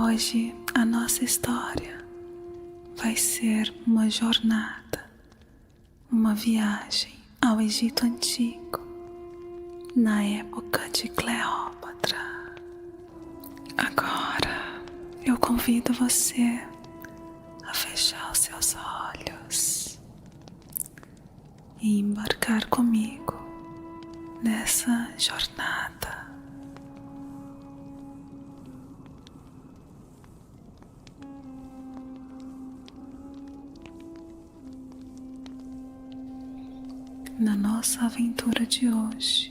Hoje a nossa história vai ser uma jornada, uma viagem ao Egito Antigo, na época de Cleópatra. Agora eu convido você a fechar os seus olhos e embarcar comigo nessa jornada. Na nossa aventura de hoje,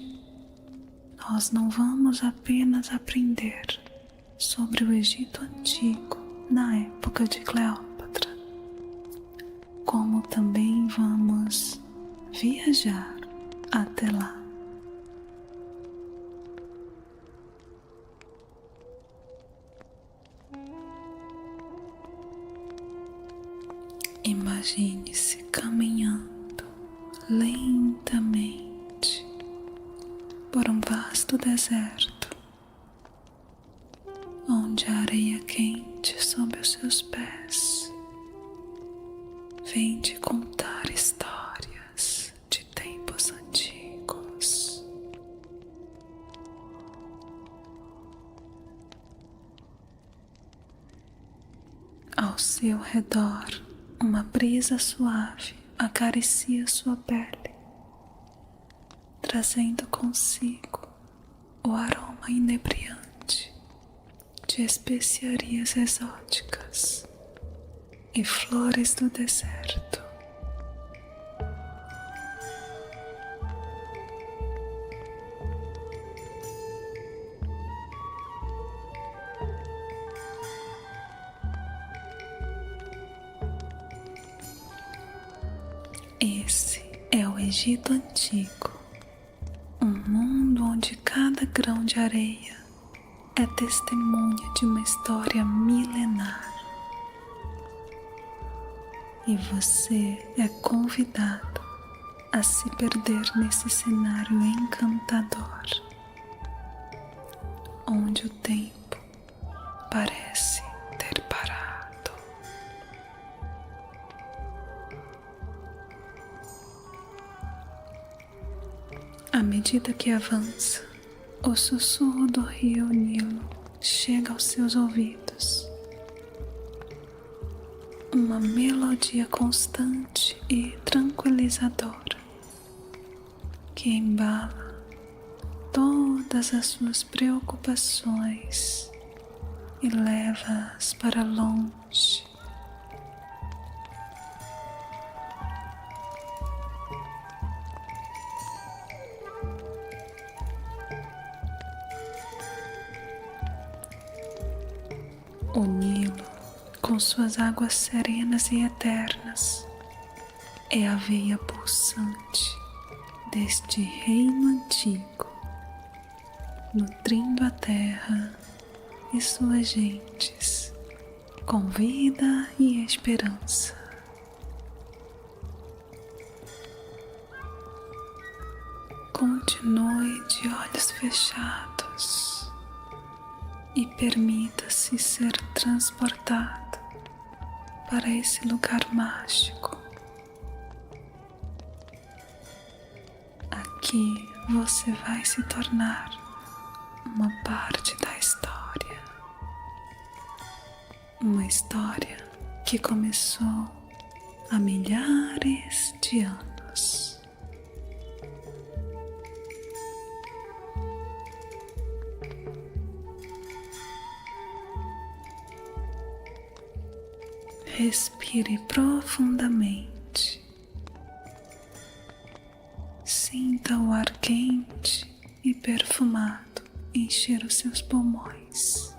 nós não vamos apenas aprender sobre o Egito Antigo na época de Cleópatra, como também vamos viajar até lá. Imagine-se caminhando lentamente por um vasto deserto, onde a areia quente sob os seus pés vem te contar histórias de tempos antigos. Ao seu redor, uma brisa suave acaricia sua pele, trazendo consigo o aroma inebriante de especiarias exóticas e flores do deserto. Esse é o Egito Antigo, um mundo onde cada grão de areia é testemunha de uma história milenar. E você é convidado a se perder nesse cenário encantador, onde o tempo parece ter parado. À medida que avança, o sussurro do rio Nilo chega aos seus ouvidos. Uma melodia constante e tranquilizadora que embala todas as suas preocupações e leva-as para longe. O Nilo, com suas águas serenas e eternas, é a veia pulsante deste reino antigo, nutrindo a terra e suas gentes com vida e esperança. Continue de olhos fechados e permita-se ser transportado para esse lugar mágico. Aqui você vai se tornar uma parte da história. Uma história que começou há milhares de anos. Respire profundamente. Sinta o ar quente e perfumado encher os seus pulmões.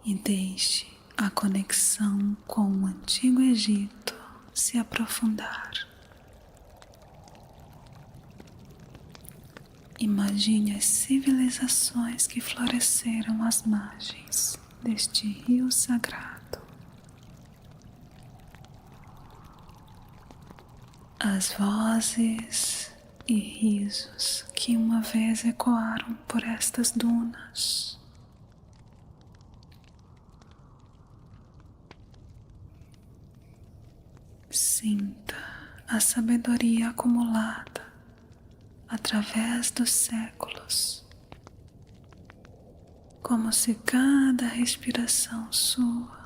E deixe a conexão com o Antigo Egito se aprofundar. Imagine as civilizações que floresceram às margens deste rio sagrado. as vozes e risos que uma vez ecoaram por estas dunas. Sinta a sabedoria acumulada através dos séculos, como se cada respiração sua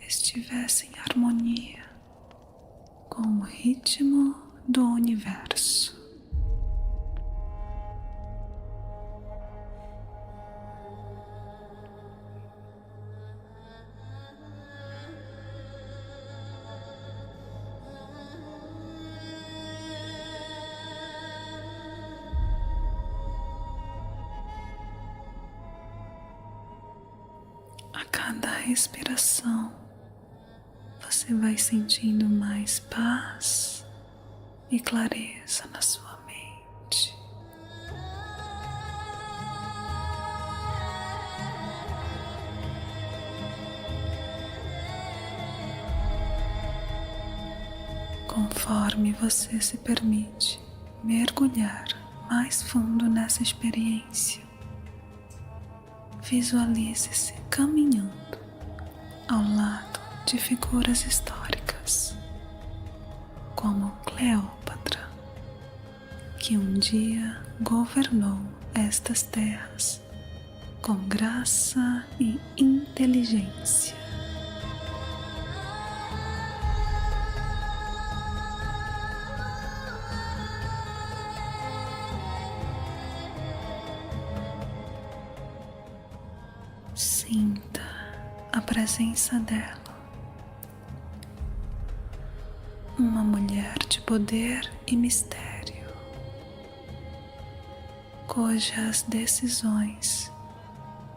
estivesse em harmonia com o ritmo do universo. A cada respiração, você vai sentindo mais paz e clareza na sua mente. Conforme você se permite mergulhar mais fundo nessa experiência, visualize-se caminhando ao lado de figuras históricas, como Cleópatra, que um dia governou estas terras com graça e inteligência. Sinta a presença dela, uma mulher de poder e mistério, cujas decisões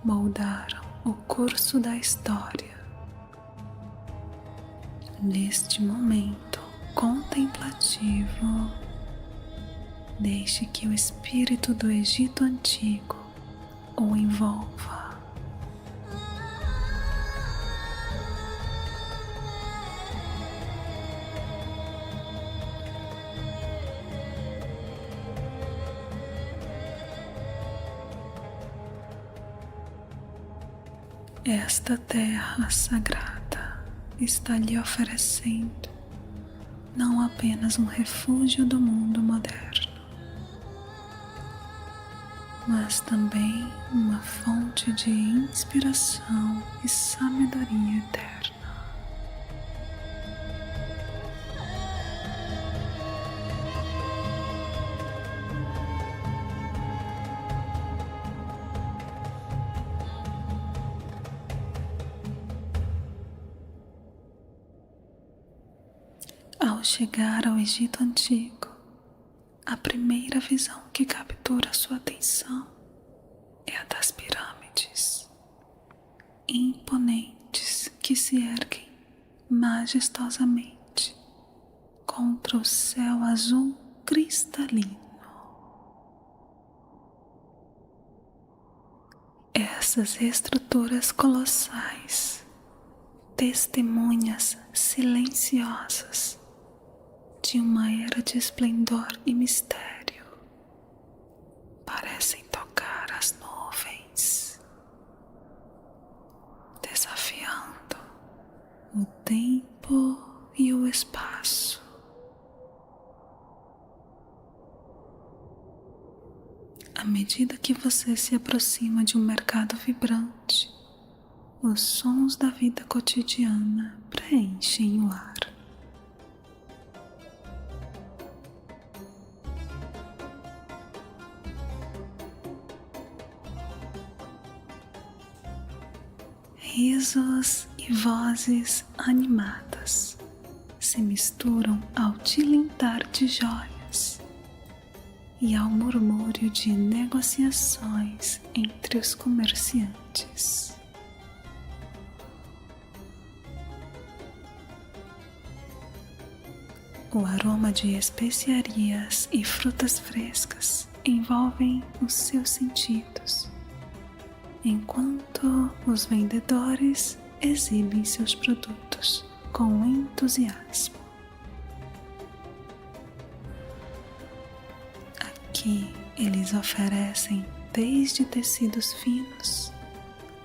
moldaram o curso da história. Neste momento contemplativo, deixe que o espírito do Egito Antigo o envolva. Esta terra sagrada está lhe oferecendo não apenas um refúgio do mundo moderno, mas também uma fonte de inspiração e sabedoria eterna. Ao chegar ao Egito Antigo, a primeira visão que captura sua atenção é a das pirâmides, imponentes que se erguem majestosamente contra o céu azul cristalino. Essas estruturas colossais, testemunhas silenciosas de uma era de esplendor e mistério, parecem tocar as nuvens, desafiando o tempo e o espaço. À medida que você se aproxima de um mercado vibrante, os sons da vida cotidiana preenchem o ar. Risos e vozes animadas se misturam ao tilintar de joias e ao murmúrio de negociações entre os comerciantes. O aroma de especiarias e frutas frescas envolvem os seus sentidos, enquanto os vendedores exibem seus produtos com entusiasmo. Aqui eles oferecem desde tecidos finos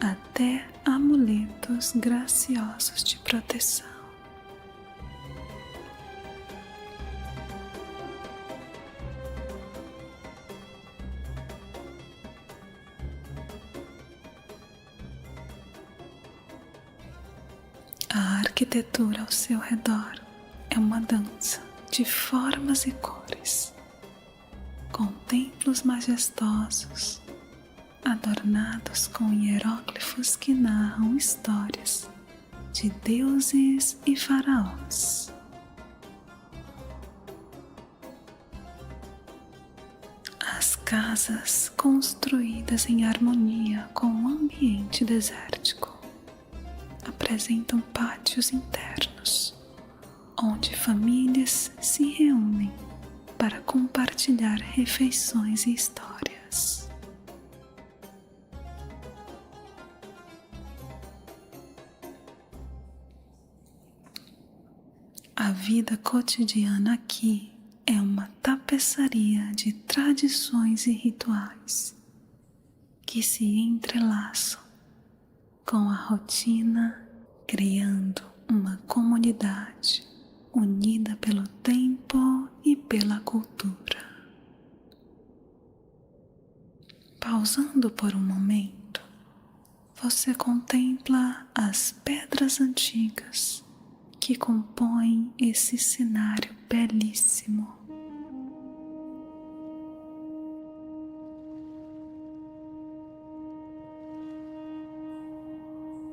até amuletos graciosos de proteção. A arquitetura ao seu redor é uma dança de formas e cores, com templos majestosos, adornados com hieróglifos que narram histórias de deuses e faraós. As casas construídas em harmonia com o ambiente desértico apresentam pátios internos, onde famílias se reúnem para compartilhar refeições e histórias. A vida cotidiana aqui é uma tapeçaria de tradições e rituais que se entrelaçam com a rotina, criando uma comunidade unida pelo tempo e pela cultura. Pausando por um momento, você contempla as pedras antigas que compõem esse cenário belíssimo.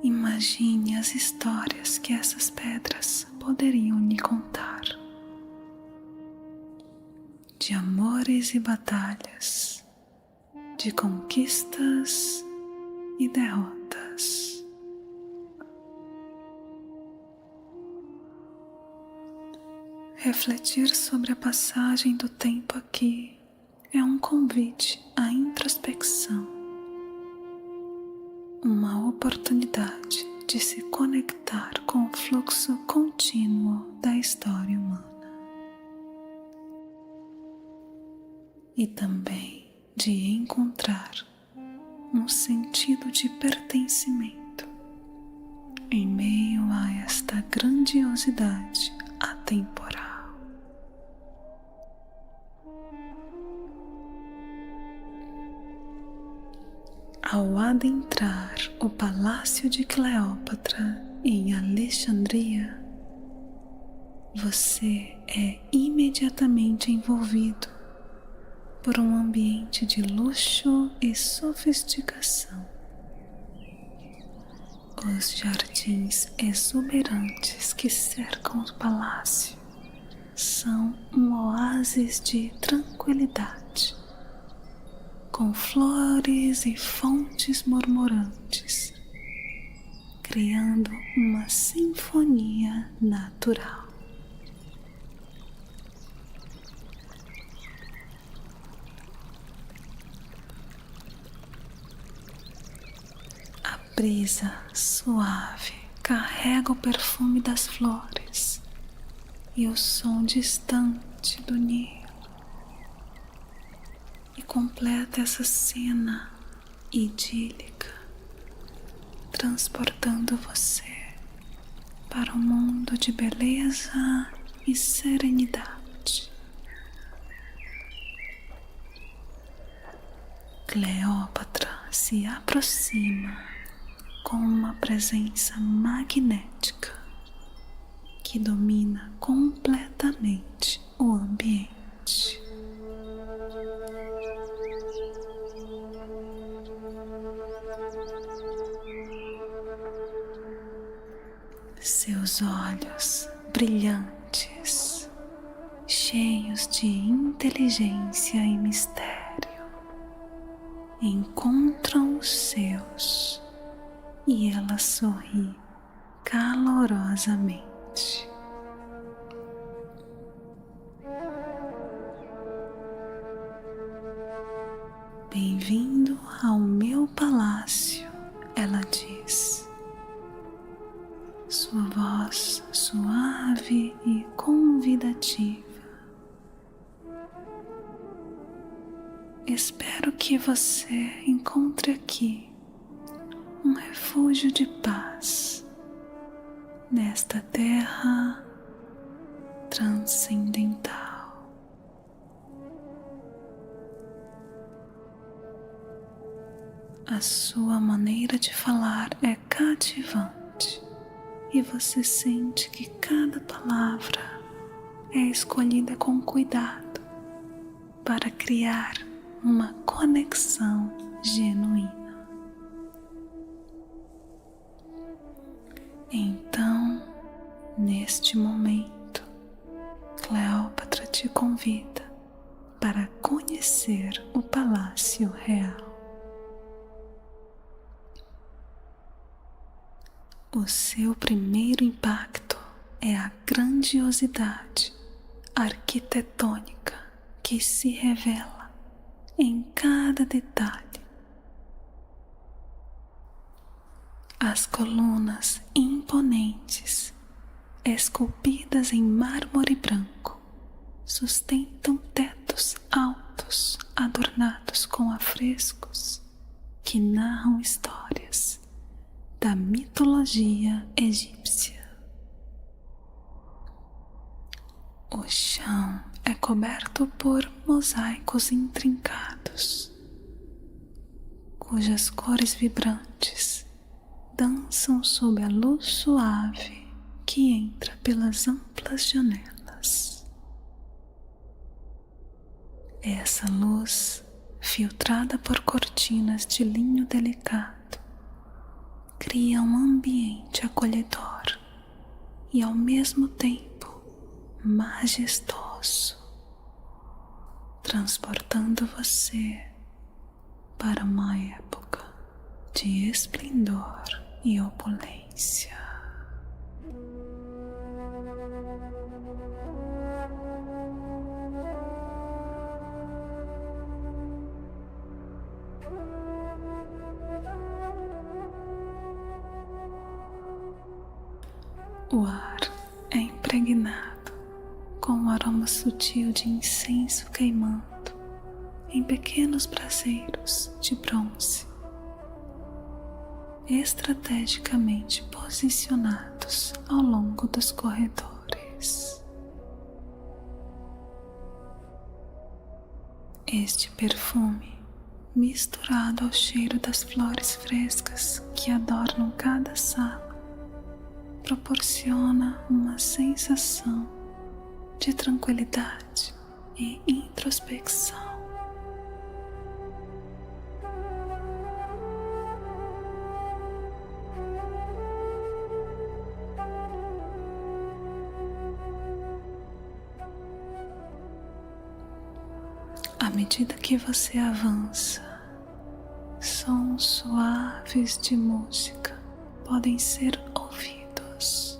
Imagine as histórias que essas pedras poderiam lhe contar, de amores e batalhas, de conquistas e derrotas. Refletir sobre a passagem do tempo aqui é um convite à introspecção, uma oportunidade de se conectar com o fluxo contínuo da história humana e também de encontrar um sentido de pertencimento em meio a esta grandiosidade atemporal. Ao adentrar o Palácio de Cleópatra em Alexandria, você é imediatamente envolvido por um ambiente de luxo e sofisticação. Os jardins exuberantes que cercam o palácio são um oásis de tranquilidade, com flores e fontes murmurantes, criando uma sinfonia natural. A brisa suave carrega o perfume das flores e o som distante do Nilo, e completa essa cena idílica, transportando você para um mundo de beleza e serenidade. Cleópatra se aproxima com uma presença magnética que domina completamente o ambiente. Seus olhos brilhantes, cheios de inteligência e mistério, encontram os seus e ela sorri calorosamente. Bem-vindo ao meu palácio, ela diz. Sua voz suave e convidativa. espero que você encontre aqui um refúgio de paz nesta terra transcendental. A sua maneira de falar é cativante e você sente que cada palavra é escolhida com cuidado para criar uma conexão genuína. Então, neste momento, Cleópatra te convida para conhecer o Palácio Real. O seu primeiro impacto é a grandiosidade arquitetônica que se revela em cada detalhe. As colunas imponentes, esculpidas em mármore branco, sustentam tetos altos adornados com afrescos que narram histórias da mitologia egípcia. O chão é coberto por mosaicos intrincados, cujas cores vibrantes dançam sob a luz suave que entra pelas amplas janelas. Essa luz, filtrada por cortinas de linho delicado, cria um ambiente acolhedor e ao mesmo tempo majestoso, transportando você para uma época de esplendor e opulência. O ar é impregnado com um aroma sutil de incenso queimando em pequenos braseiros de bronze, estrategicamente posicionados ao longo dos corredores. Este perfume, misturado ao cheiro das flores frescas que adornam cada sala, proporciona uma sensação de tranquilidade e introspecção. À medida que você avança, sons suaves de música podem ser ouvidos,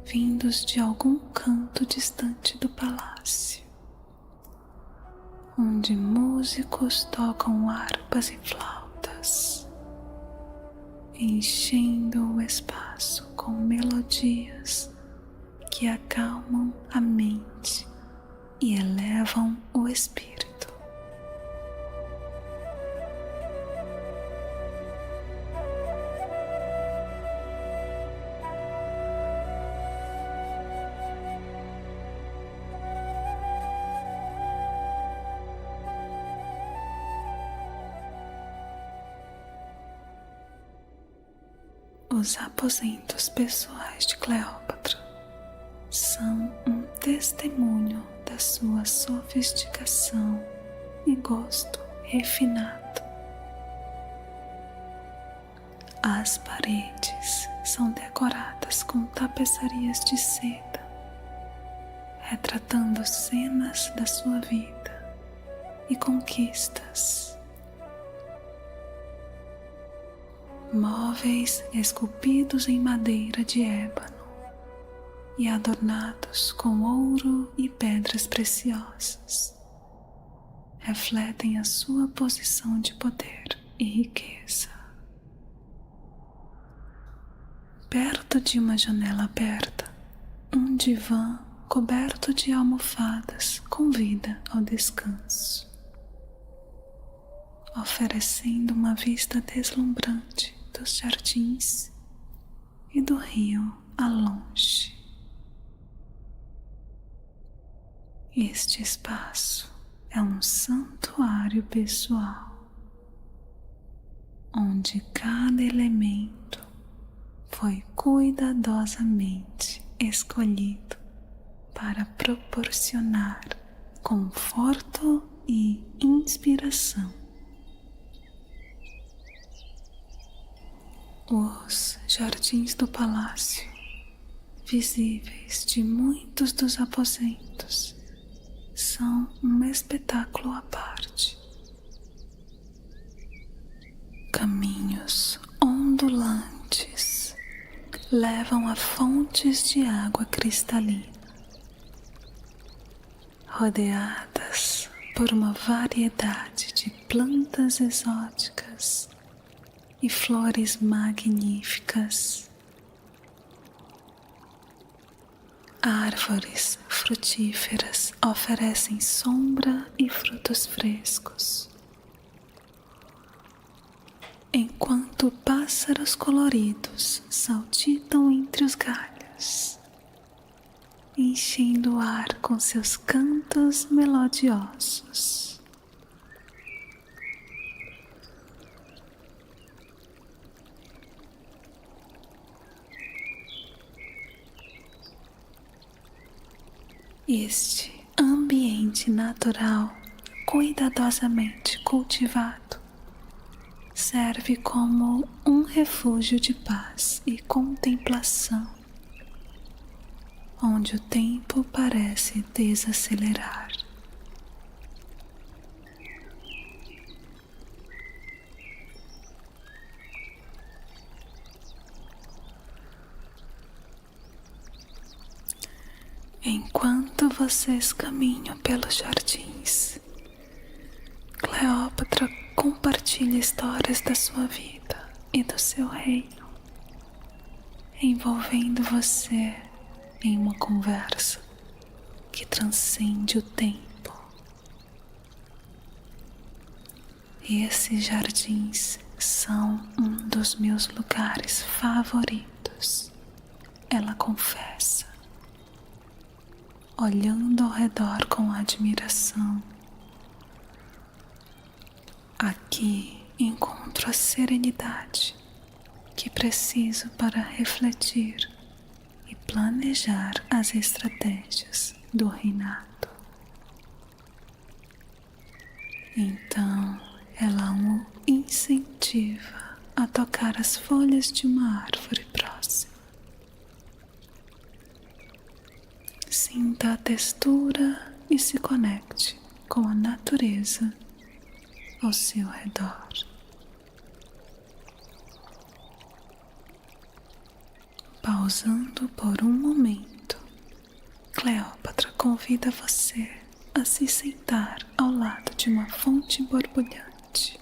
vindos de algum canto distante do palácio, onde músicos tocam harpas e flautas, enchendo o espaço com melodias que acalmam a mente e elevam o espírito. Os aposentos pessoais de Cleópatra são um testemunho da sua sofisticação e gosto refinado. As paredes são decoradas com tapeçarias de seda, retratando cenas da sua vida e conquistas. Móveis esculpidos em madeira de ébano e adornados com ouro e pedras preciosas refletem a sua posição de poder e riqueza. Perto de uma janela aberta, um divã coberto de almofadas, convida ao descanso, oferecendo uma vista deslumbrante dos jardins e do rio a longe. Este espaço é um santuário pessoal, onde cada elemento foi cuidadosamente escolhido para proporcionar conforto e inspiração. Os jardins do palácio, visíveis de muitos dos aposentos, são um espetáculo à parte. Caminhos ondulantes levam a fontes de água cristalina, rodeadas por uma variedade de plantas exóticas e flores magníficas. Árvores frutíferas oferecem sombra e frutos frescos, enquanto pássaros coloridos saltitam entre os galhos, enchendo o ar com seus cantos melodiosos. Este ambiente natural, cuidadosamente cultivado, serve como um refúgio de paz e contemplação, onde o tempo parece desacelerar. Enquanto vocês caminham pelos jardins, Cleópatra compartilha histórias da sua vida e do seu reino, envolvendo você em uma conversa que transcende o tempo. E esses jardins são um dos meus lugares favoritos, ela confessa, olhando ao redor com admiração. Aqui encontro a serenidade que preciso para refletir e planejar as estratégias do reinado. Então, ela o incentiva a tocar as folhas de uma árvore próxima. Sinta a textura e se conecte com a natureza ao seu redor. Pausando por um momento, Cleópatra convida você a se sentar ao lado de uma fonte borbulhante.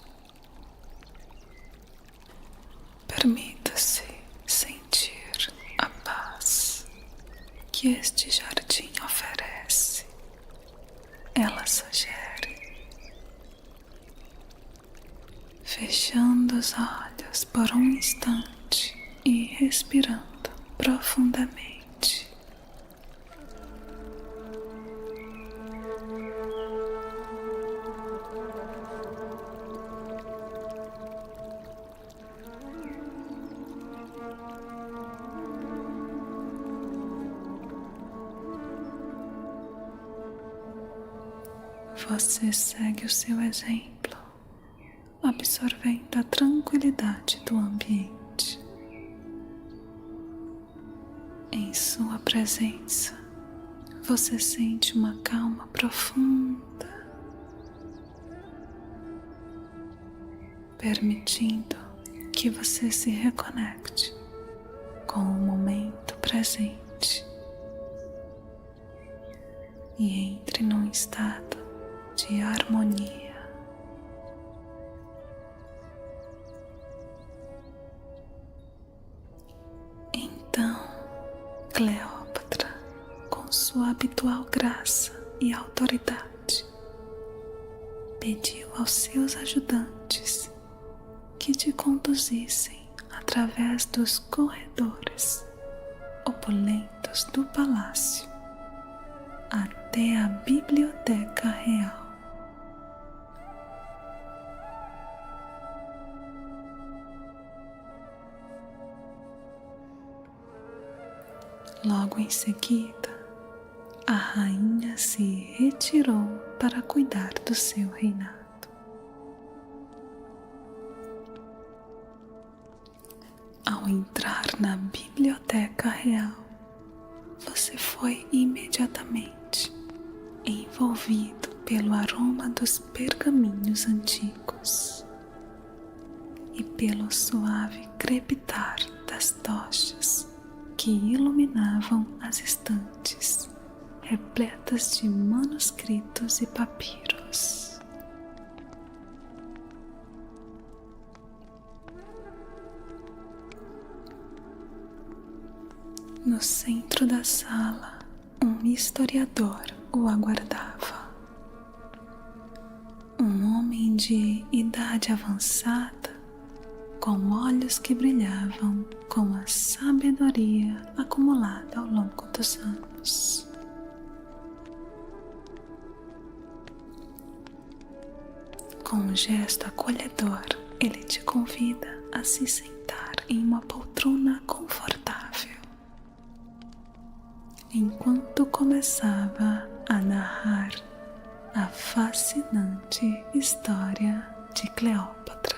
Permita-se sentir a paz que este jardim oferece. Ela sugere, fechando os olhos por um instante e respirando profundamente. Você segue o seu exemplo, absorvendo a tranquilidade do ambiente. Em sua presença, você sente uma calma profunda, permitindo que você se reconecte com o momento presente e entre num estado de harmonia. Então, Cleópatra, com sua habitual graça e autoridade, pediu aos seus ajudantes que te conduzissem através dos corredores opulentos do palácio até a Biblioteca Real. Logo em seguida, a rainha se retirou para cuidar do seu reinado. Ao entrar na Biblioteca Real, você foi imediatamente envolvido pelo aroma dos pergaminhos antigos e pelo suave crepitar das tochas que iluminavam as estantes repletas de manuscritos e papiros. No centro da sala, um historiador o aguardava. Um homem de idade avançada, com olhos que brilhavam com a sabedoria acumulada ao longo dos anos. Com um gesto acolhedor, ele te convida a se sentar em uma poltrona confortável, enquanto começava a narrar a fascinante história de Cleópatra.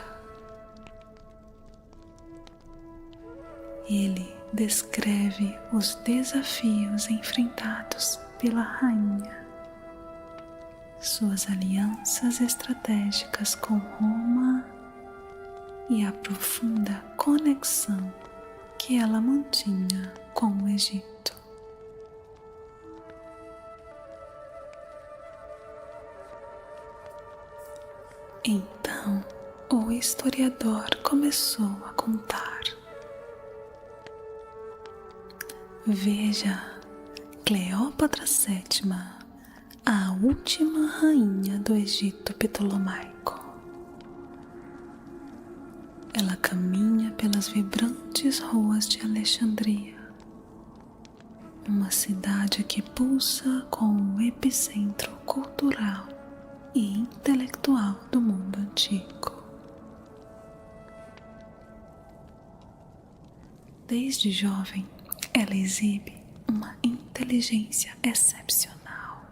Ele descreve os desafios enfrentados pela rainha, suas alianças estratégicas com Roma e a profunda conexão que ela mantinha com o Egito. Então, o historiador começou a contar. Veja, Cleópatra VII, a última rainha do Egito Ptolomaico. Ela caminha pelas vibrantes ruas de Alexandria, uma cidade que pulsa com o epicentro cultural e intelectual do mundo antigo. Desde jovem, ela exibe uma inteligência excepcional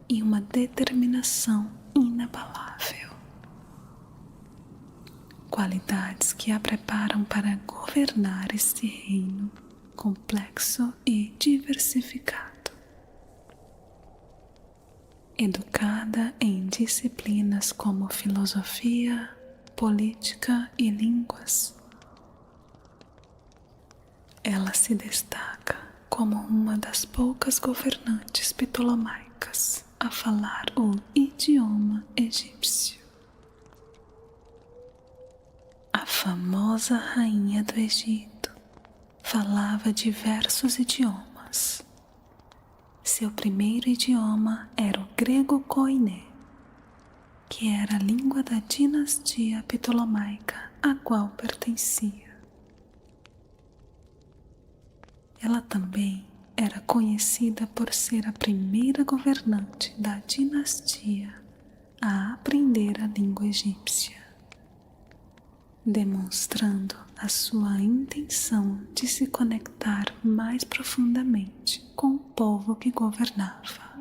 e uma determinação inabalável, qualidades que a preparam para governar este reino complexo e diversificado. Educada em disciplinas como filosofia, política e línguas, ela se destaca como uma das poucas governantes ptolomaicas a falar o idioma egípcio. A famosa rainha do Egito falava diversos idiomas. Seu primeiro idioma era o grego koiné, que era a língua da dinastia ptolomaica a qual pertencia. Ela também era conhecida por ser a primeira governante da dinastia a aprender a língua egípcia, demonstrando a sua intenção de se conectar mais profundamente com o povo que governava.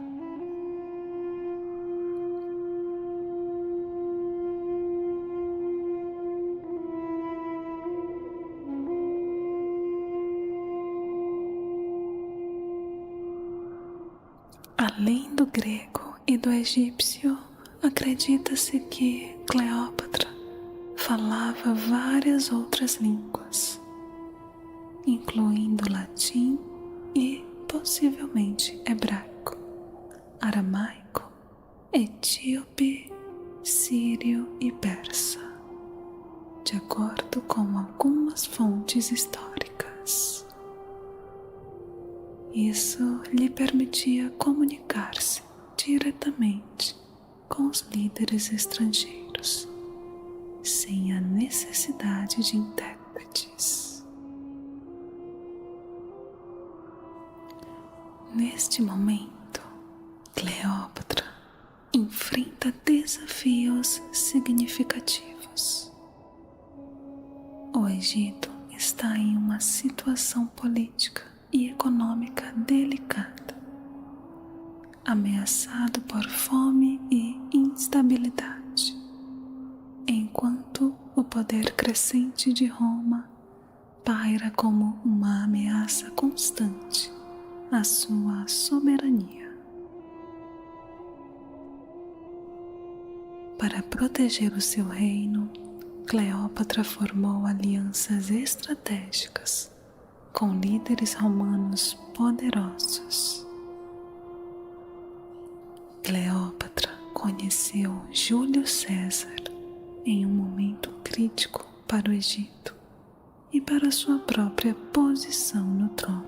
Além do grego e do egípcio, acredita-se que Cleópatra falava várias outras línguas, incluindo latim e, possivelmente, hebraico, aramaico, etíope, sírio e persa, de acordo com algumas fontes históricas. Isso lhe permitia comunicar-se diretamente com os líderes estrangeiros, sem a necessidade de intérpretes. Neste momento, Cleópatra enfrenta desafios significativos. O Egito está em uma situação política e econômica delicada, ameaçado por fome e instabilidade, enquanto o poder crescente de Roma paira como uma ameaça constante à sua soberania. Para proteger o seu reino, Cleópatra formou alianças estratégicas com líderes romanos poderosos. Cleópatra conheceu Júlio César em um momento crítico para o Egito e para sua própria posição no trono.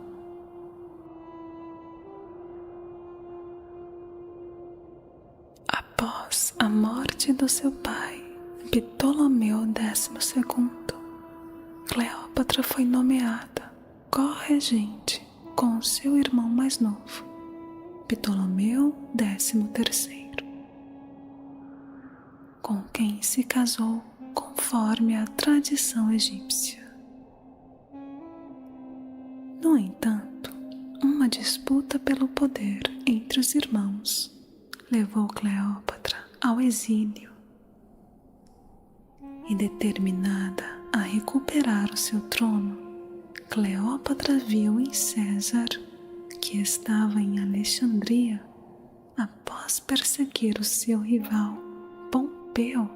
Após a morte do seu pai, Ptolomeu XII, Cleópatra foi nomeada co-regente com seu irmão mais novo, Ptolomeu XIII, com quem se casou conforme a tradição egípcia. No entanto, uma disputa pelo poder entre os irmãos levou Cleópatra ao exílio, e determinada a recuperar o seu trono, Cleópatra viu em César, que estava em Alexandria após perseguir o seu rival Pompeu,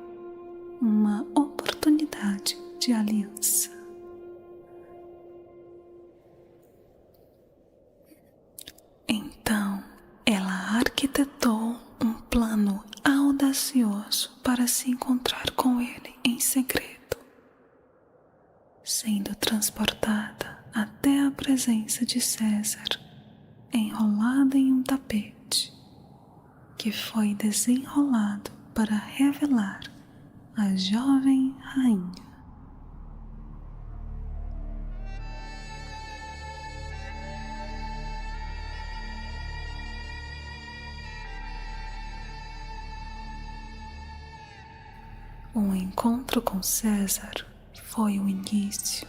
uma oportunidade de aliança. Então, ela arquitetou um plano audacioso para se encontrar com ele em segredo, sendo transportada até a presença de César, enrolada em um tapete, que foi desenrolado para revelar a jovem rainha. O encontro com César foi o início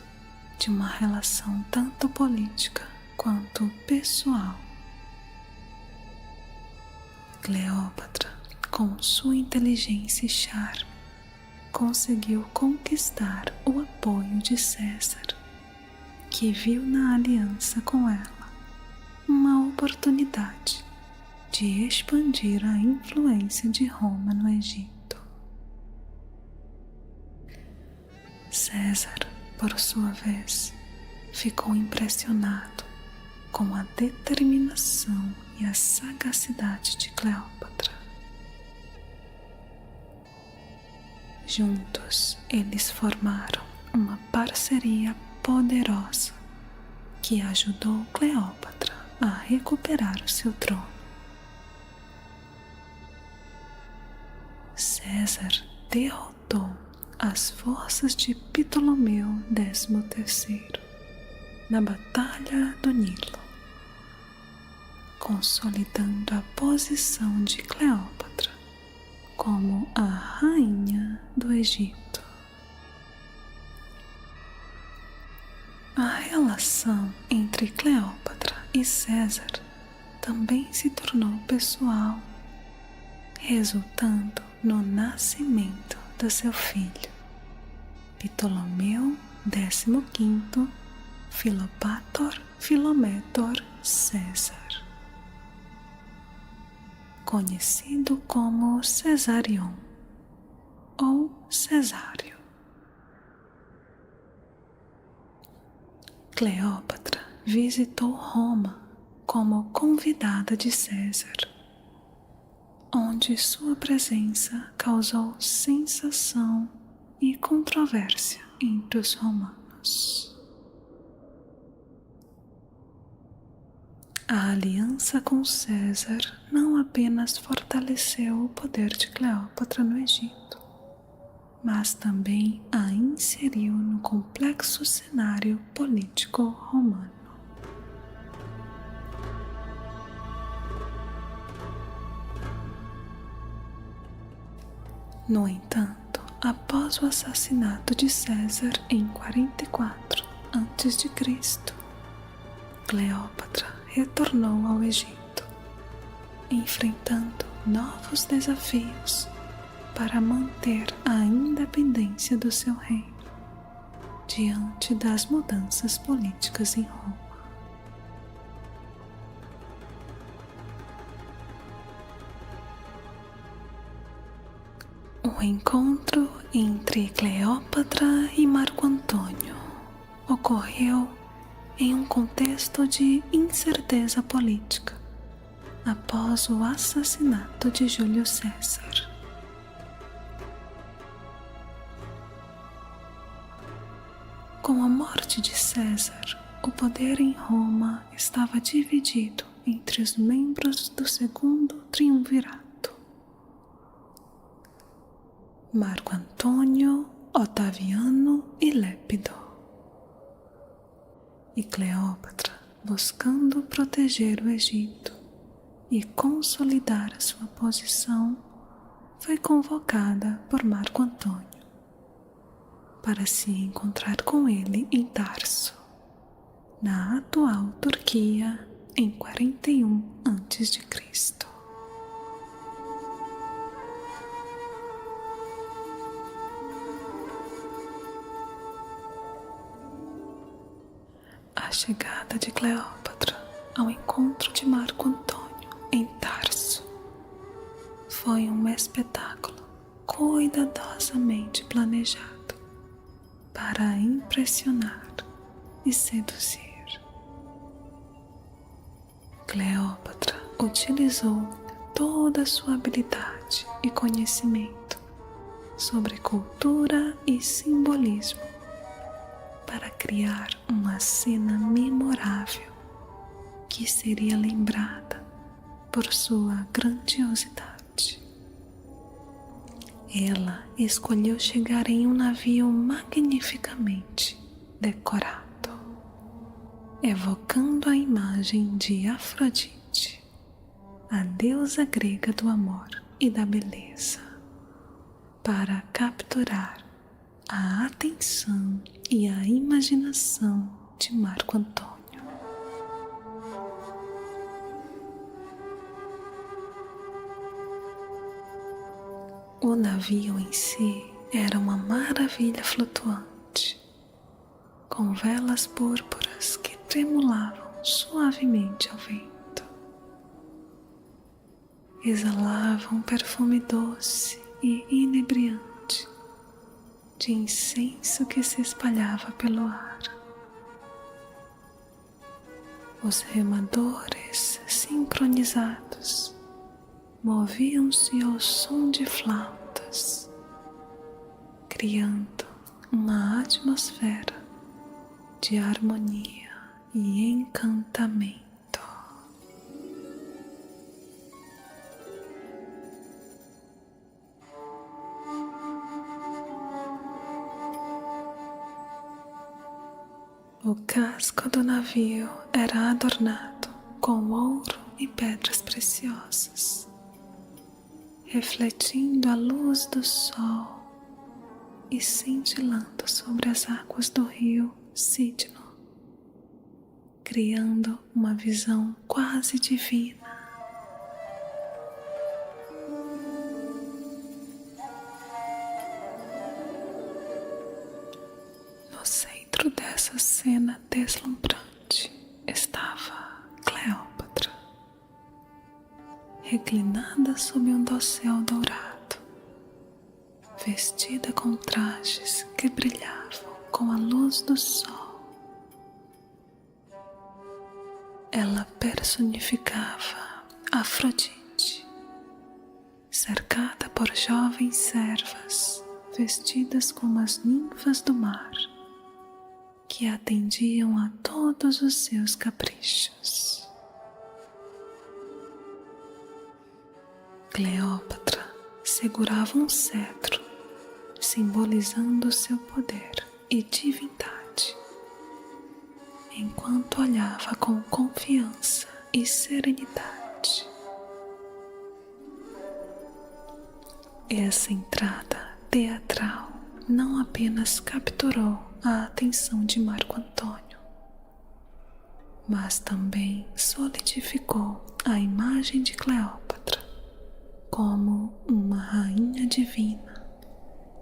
de uma relação tanto política quanto pessoal. Cleópatra, com sua inteligência e charme, conseguiu conquistar o apoio de César, que viu na aliança com ela uma oportunidade de expandir a influência de Roma no Egito. César, por sua vez, ficou impressionado com a determinação e a sagacidade de Cleópatra. Juntos, eles formaram uma parceria poderosa que ajudou Cleópatra a recuperar o seu trono. César derrotou as forças de Ptolomeu XIII na Batalha do Nilo, consolidando a posição de Cleópatra como a rainha do Egito. A relação entre Cleópatra e César também se tornou pessoal, resultando no nascimento do seu filho, Ptolomeu XV Filopator Filométor César, conhecido como Cesarion ou Cesário. Cleópatra visitou Roma como convidada de César, onde sua presença causou sensação e controvérsia entre os romanos. A aliança com César não apenas fortaleceu o poder de Cleópatra no Egito, mas também a inseriu no complexo cenário político romano. No entanto, após o assassinato de César em 44 a.C., Cleópatra retornou ao Egito, enfrentando novos desafios para manter a independência do seu reino diante das mudanças políticas em Roma. O encontro entre Cleópatra e Marco Antônio ocorreu em um contexto de incerteza política após o assassinato de Júlio César. Com a morte de César, o poder em Roma estava dividido entre os membros do segundo triunvirato: Marco Antônio, Otaviano e Lépido. E Cleópatra, buscando proteger o Egito e consolidar a sua posição, foi convocada por Marco Antônio para se encontrar com ele em Tarso, na atual Turquia, em 41 a.C. A chegada de Cleópatra ao encontro de Marco Antônio em Tarso foi um espetáculo cuidadosamente planejado para impressionar e seduzir. Cleópatra utilizou toda a sua habilidade e conhecimento sobre cultura e simbolismo para criar uma cena memorável que seria lembrada por sua grandiosidade. Ela escolheu chegar em um navio magnificamente decorado, evocando a imagem de Afrodite, a deusa grega do amor e da beleza, para capturar a atenção e a imaginação de Marco Antônio. O navio em si era uma maravilha flutuante, com velas púrpuras que tremulavam suavemente ao vento. Exalava um perfume doce e inebriante de incenso que se espalhava pelo ar. Os remadores sincronizados moviam-se ao som de flautas, criando uma atmosfera de harmonia e encantamento. O casco do navio era adornado com ouro e pedras preciosas, refletindo a luz do sol e cintilando sobre as águas do rio Cídno, criando uma visão quase divina. No centro dessa cena deslumbrante estava Cleópatra, reclinada sob um dossel dourado, vestida com trajes que brilhavam com a luz do sol. Ela personificava Afrodite, cercada por jovens servas vestidas como as ninfas do mar, que atendiam a todos os seus caprichos. Cleópatra segurava um cetro, simbolizando seu poder e divindade, enquanto olhava com confiança e serenidade. Essa entrada teatral não apenas capturou a atenção de Marco Antônio, mas também solidificou a imagem de Cleópatra como uma rainha divina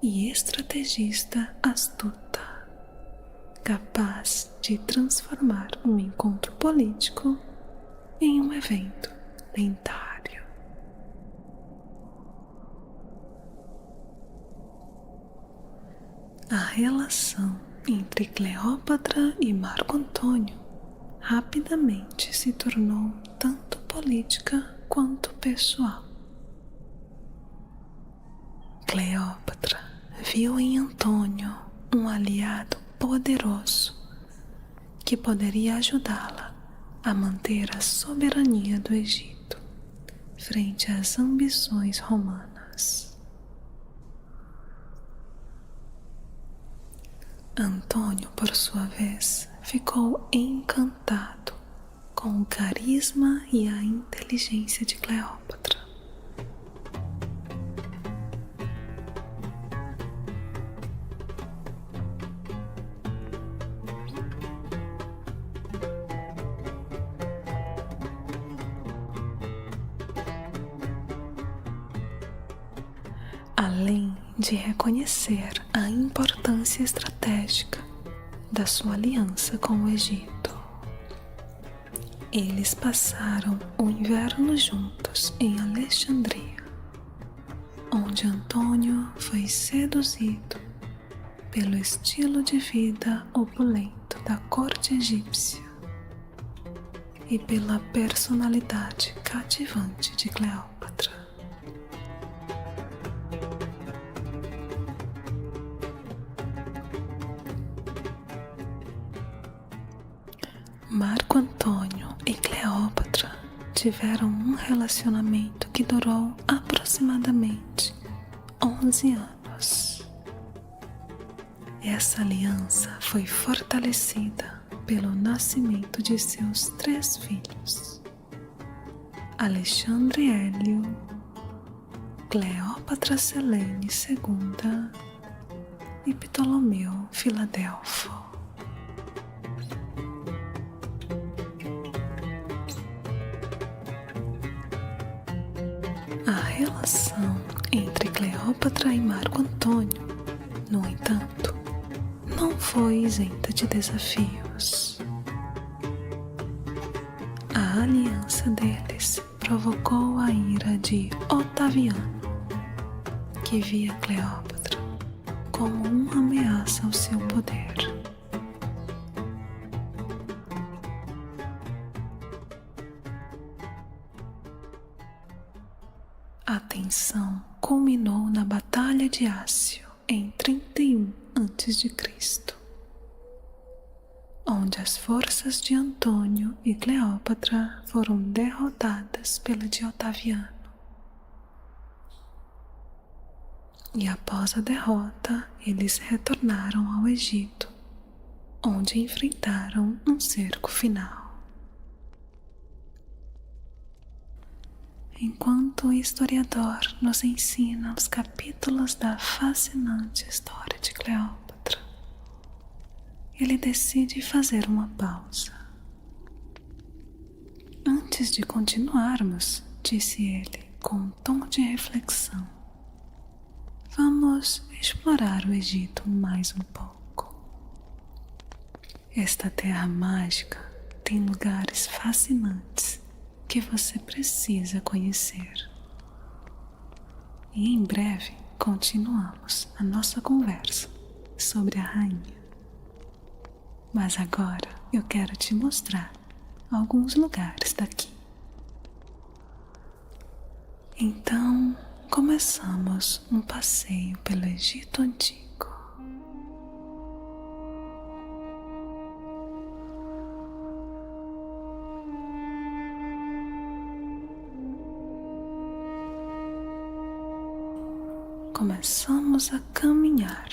e estrategista astuta, capaz de transformar um encontro político em um evento lendário. A relação entre Cleópatra e Marco Antônio rapidamente se tornou tanto política quanto pessoal. Cleópatra viu em Antônio um aliado poderoso que poderia ajudá-la a manter a soberania do Egito frente às ambições romanas. Antônio, por sua vez, ficou encantado com o carisma e a inteligência de Cleópatra. Além de reconhecer a importância estratégica da sua aliança com o Egito, eles passaram o inverno juntos em Alexandria, onde Antônio foi seduzido pelo estilo de vida opulento da corte egípcia e pela personalidade cativante de Cleópatra. Marco Antônio e Cleópatra tiveram um relacionamento que durou aproximadamente 11 anos. Essa aliança foi fortalecida pelo nascimento de seus 3 filhos: Alexandre Hélio, Cleópatra Selene II e Ptolomeu Filadelfo. A relação entre Cleópatra e Marco Antônio, no entanto, não foi isenta de desafios. A aliança deles provocou a ira de Otaviano, que via Cleópatra como uma ameaça ao seu poder. A tensão culminou na Batalha de Ácio em 31 a.C., onde as forças de Antônio e Cleópatra foram derrotadas pela de Otaviano. E após a derrota, eles retornaram ao Egito, onde enfrentaram um cerco final. Enquanto o historiador nos ensina os capítulos da fascinante história de Cleópatra, ele decide fazer uma pausa. Antes de continuarmos, disse ele com um tom de reflexão, vamos explorar o Egito mais um pouco. Esta terra mágica tem lugares fascinantes que você precisa conhecer. E em breve continuamos a nossa conversa sobre a rainha. Mas agora eu quero te mostrar alguns lugares daqui. Então, começamos um passeio pelo Egito Antigo. começamos a caminhar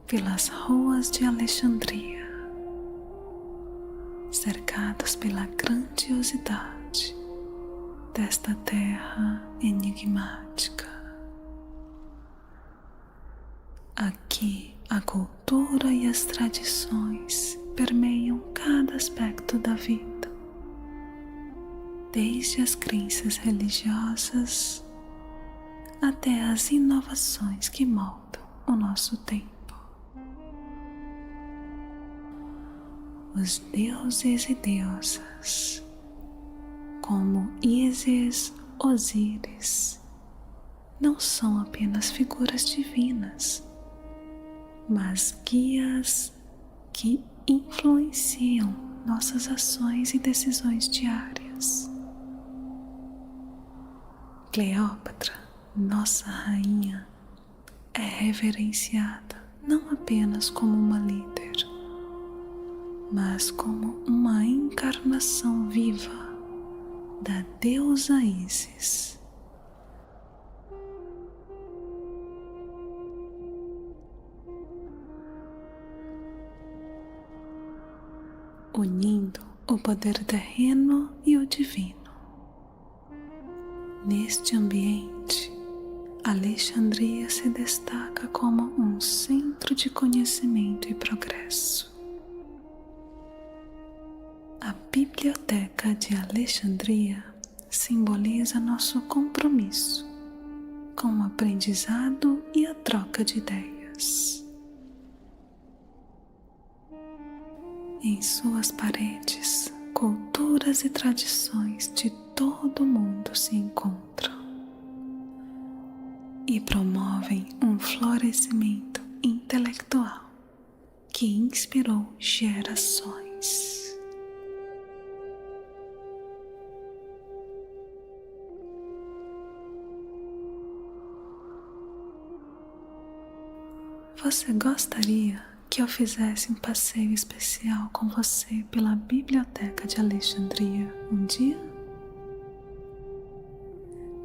pelas ruas de Alexandria, cercados pela grandiosidade desta terra enigmática. Aqui a cultura e as tradições permeiam cada aspecto da vida, desde as crenças religiosas até as inovações que moldam o nosso tempo. Os deuses e deusas, como Ísis, Osíris, não são apenas figuras divinas, mas guias que influenciam nossas ações e decisões diárias. Cleópatra, nossa rainha, é reverenciada não apenas como uma líder, mas como uma encarnação viva da deusa Ísis. Unindo o poder terreno e o divino. Neste ambiente, Alexandria se destaca como um centro de conhecimento e progresso. A Biblioteca de Alexandria simboliza nosso compromisso com o aprendizado e a troca de ideias. Em suas paredes, culturas e tradições de todo o mundo se encontram e promovem um florescimento intelectual que inspirou gerações. Você gostaria que eu fizesse um passeio especial com você pela Biblioteca de Alexandria um dia?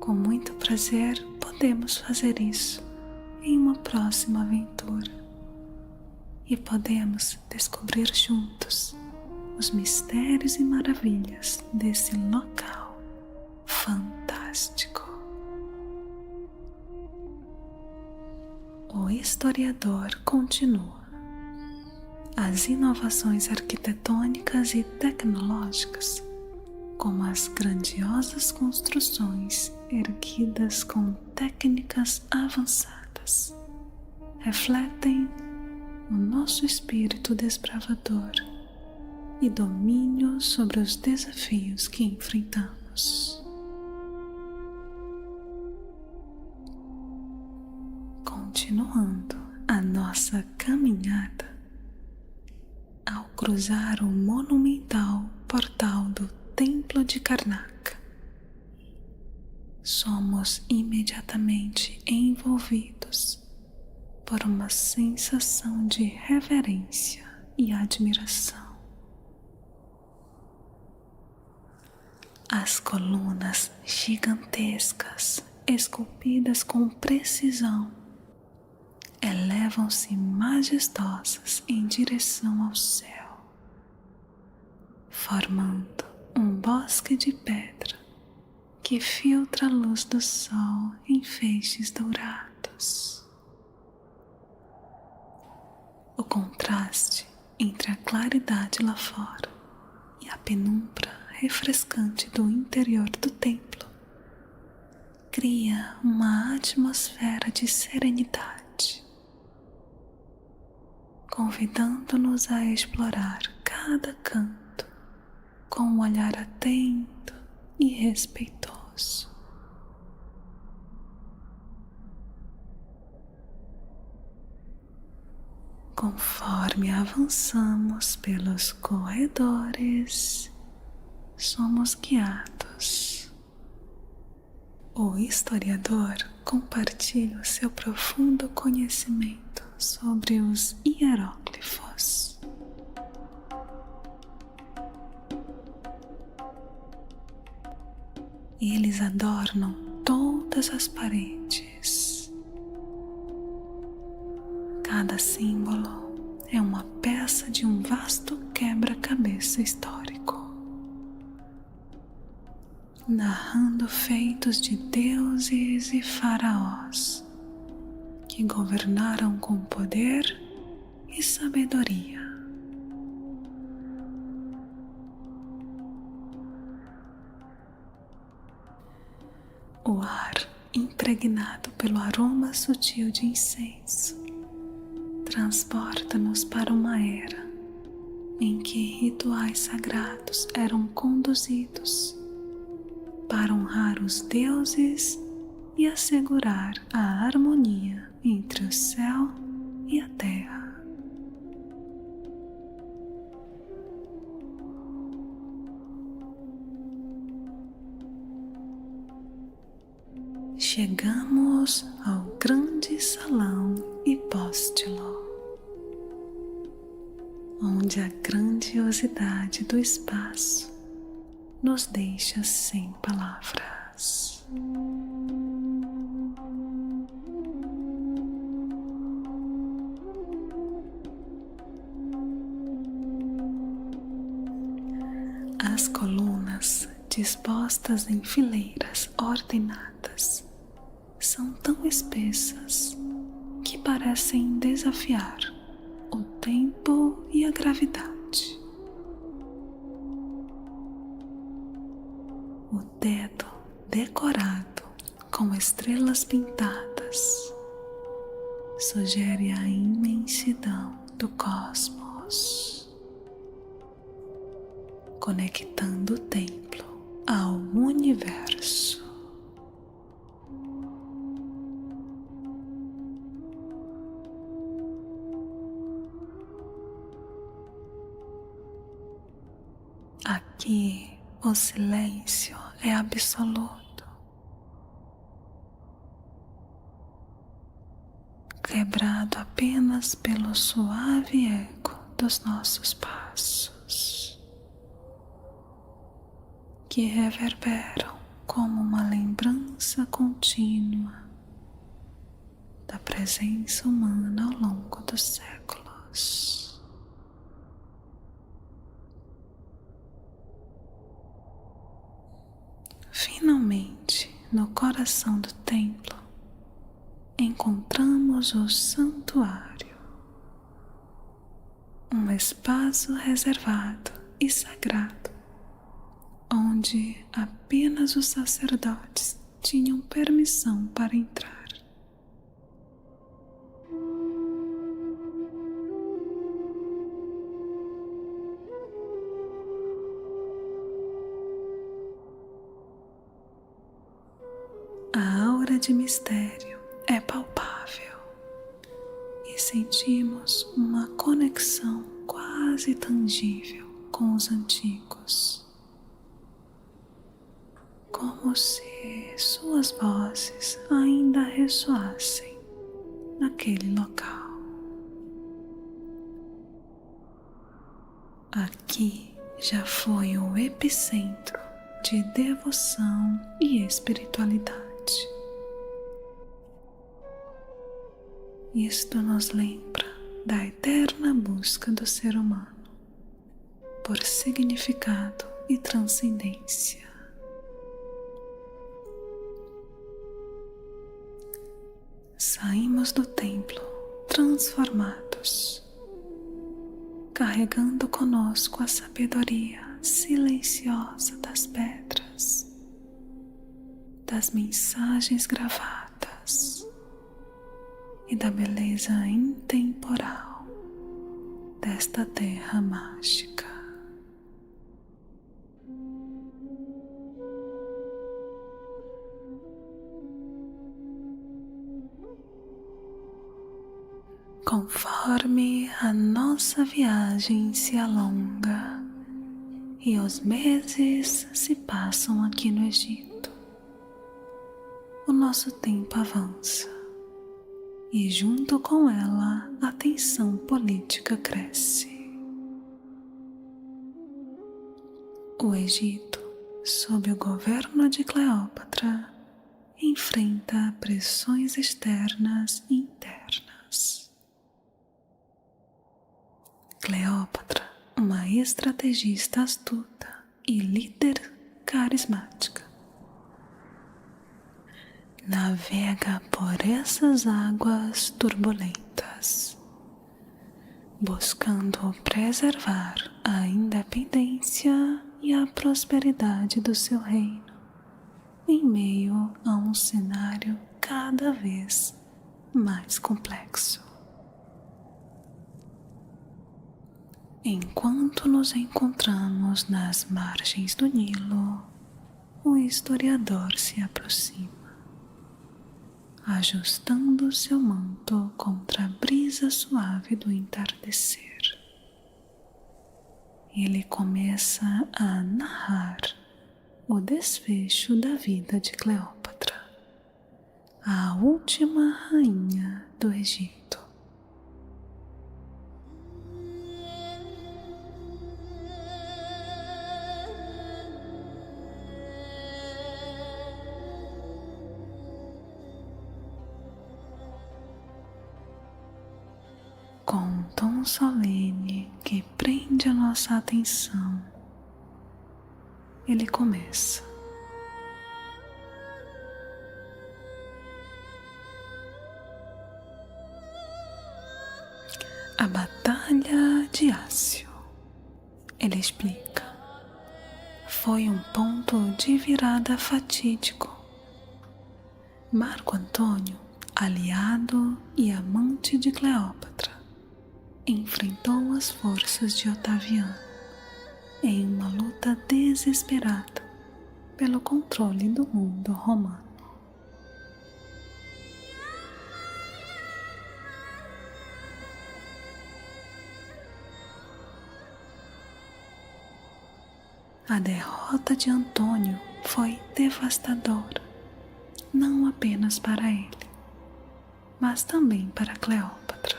Com muito prazer, podemos fazer isso em uma próxima aventura e podemos descobrir juntos os mistérios e maravilhas desse local fantástico. O historiador continua. As inovações arquitetônicas e tecnológicas, como as grandiosas construções erguidas com técnicas avançadas, refletem o nosso espírito desbravador e domínio sobre os desafios que enfrentamos. Continuando a nossa caminhada, ao cruzar o monumental portal do Templo de Karnak, somos imediatamente envolvidos por uma sensação de reverência e admiração. As colunas gigantescas, esculpidas com precisão, elevam-se majestosas em direção ao céu, formando um bosque de pedra que filtra a luz do sol em feixes dourados. O contraste entre a claridade lá fora e a penumbra refrescante do interior do templo cria uma atmosfera de serenidade, convidando-nos a explorar cada canto com um olhar atento e respeitoso. Conforme avançamos pelos corredores, somos guiados. O historiador compartilha o seu profundo conhecimento sobre os hieróglifos. Eles adornam todas as paredes, Cada símbolo é uma peça de um vasto quebra-cabeça histórico, narrando feitos de deuses e faraós que governaram com poder e sabedoria. O ar, impregnado pelo aroma sutil de incenso, transporta-nos para uma era em que rituais sagrados eram conduzidos para honrar os deuses e assegurar a harmonia entre o céu e a terra. Chegamos ao grande salão hipóstilo, onde a grandiosidade do espaço nos deixa sem palavras. As colunas, dispostas em fileiras ordenadas, são tão espessas que parecem desafiar o tempo e a gravidade. O teto, decorado com estrelas pintadas, sugere a imensidão do cosmos, conectando o templo ao universo. Aqui o silêncio é absoluto, quebrado apenas pelo suave eco dos nossos passos, que reverberam como uma lembrança contínua da presença humana ao longo dos séculos. Finalmente, no coração do templo, encontramos o santuário, um espaço reservado e sagrado, onde apenas os sacerdotes tinham permissão para entrar. A aura de mistério é palpável e sentimos uma conexão quase tangível com os antigos, como se suas vozes ainda ressoassem naquele local. Aqui já foi o epicentro de devoção e espiritualidade. Isto nos lembra da eterna busca do ser humano por significado e transcendência. Saímos do templo transformados, carregando conosco a sabedoria silenciosa das pedras, das mensagens gravadas e da beleza intemporal desta terra mágica. Conforme a nossa viagem se alonga e os meses se passam aqui no Egito, o nosso tempo avança e junto com ela a tensão política cresce. O Egito, sob o governo de Cleópatra, enfrenta pressões externas e internas. Cleópatra, uma estrategista astuta e líder carismática, navega por essas águas turbulentas, buscando preservar a independência e a prosperidade do seu reino, em meio a um cenário cada vez mais complexo. Enquanto nos encontramos nas margens do Nilo, o historiador se aproxima, ajustando seu manto contra a brisa suave do entardecer. Ele começa a narrar o desfecho da vida de Cleópatra, a última rainha do Egito. Com um tom solene que prende a nossa atenção, ele começa. A Batalha de Ácio, ele explica, foi um ponto de virada fatídico. Marco Antônio, aliado e amante de Cleópatra, enfrentou as forças de Otaviano em uma luta desesperada pelo controle do mundo romano. A derrota de Antônio foi devastadora, não apenas para ele, mas também para Cleópatra,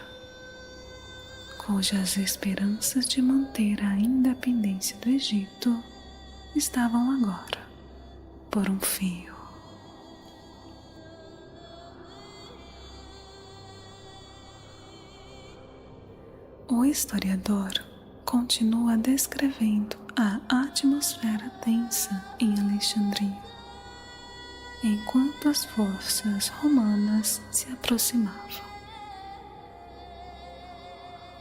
cujas esperanças de manter a independência do Egito estavam agora por um fio. O historiador continua descrevendo a atmosfera tensa em Alexandria, enquanto as forças romanas se aproximavam.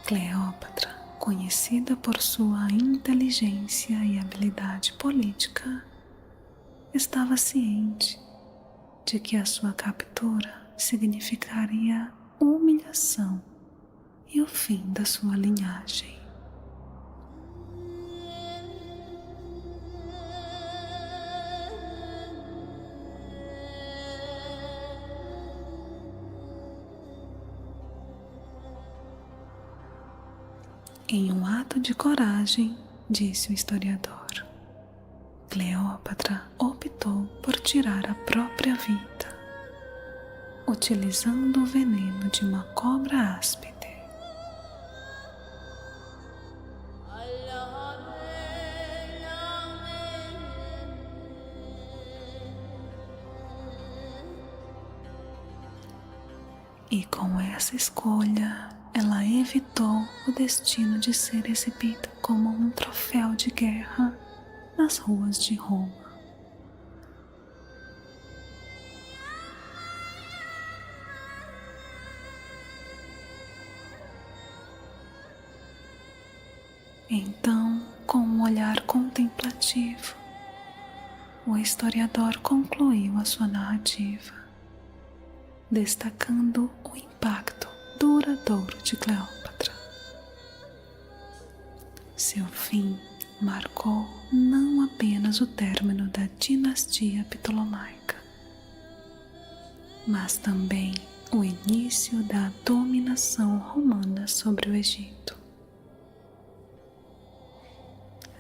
Cleópatra, conhecida por sua inteligência e habilidade política, estava ciente de que a sua captura significaria humilhação e o fim da sua linhagem. Em um ato de coragem, disse o historiador, Cleópatra optou por tirar a própria vida, utilizando o veneno de uma cobra áspide. E com essa escolha, ela evitou o destino de ser exibida como um troféu de guerra nas ruas de Roma. Então, com um olhar contemplativo, o historiador concluiu a sua narrativa, destacando o impacto duradouro de Cleópatra. Seu fim marcou não apenas o término da dinastia ptolomaica, mas também o início da dominação romana sobre o Egito.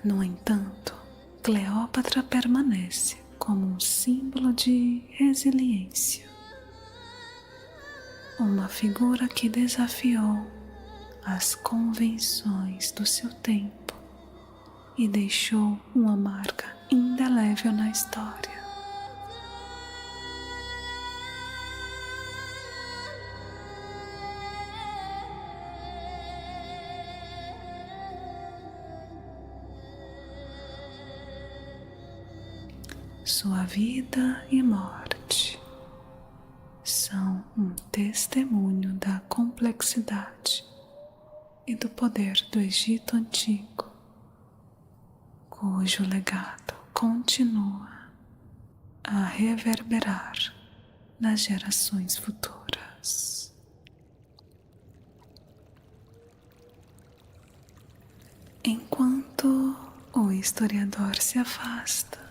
No entanto, Cleópatra permanece como um símbolo de resiliência, uma figura que desafiou as convenções do seu tempo e deixou uma marca indelével na história. sua vida e morte são um testemunho da complexidade e do poder do Egito Antigo, cujo legado continua a reverberar nas gerações futuras. Enquanto o historiador se afasta,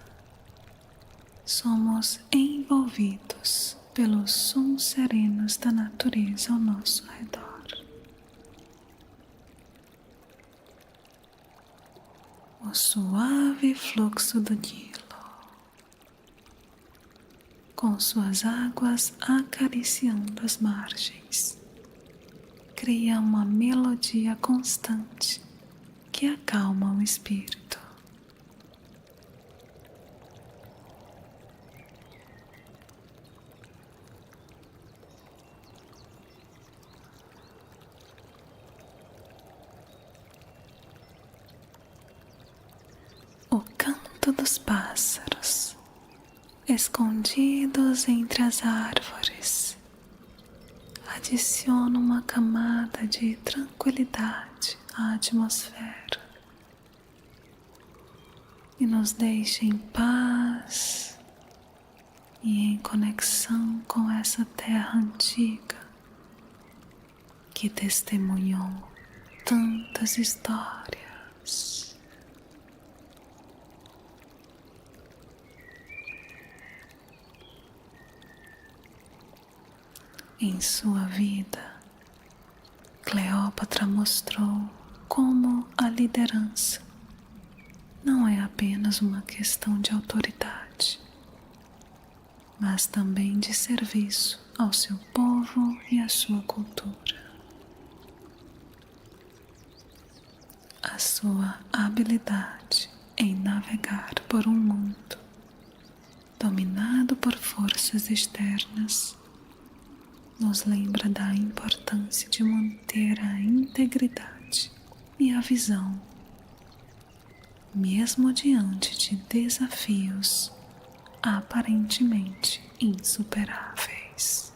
somos envolvidos pelos sons serenos da natureza ao nosso redor. O suave fluxo do Nilo, com suas águas acariciando as margens, cria uma melodia constante que acalma o espírito. O canto dos pássaros, escondidos entre as árvores, adiciona uma camada de tranquilidade à atmosfera e nos deixa em paz e em conexão com essa terra antiga que testemunhou tantas histórias. Em sua vida, Cleópatra mostrou como a liderança não é apenas uma questão de autoridade, mas também de serviço ao seu povo e à sua cultura. A sua habilidade em navegar por um mundo dominado por forças externas nos lembra da importância de manter a integridade e a visão, mesmo diante de desafios aparentemente insuperáveis.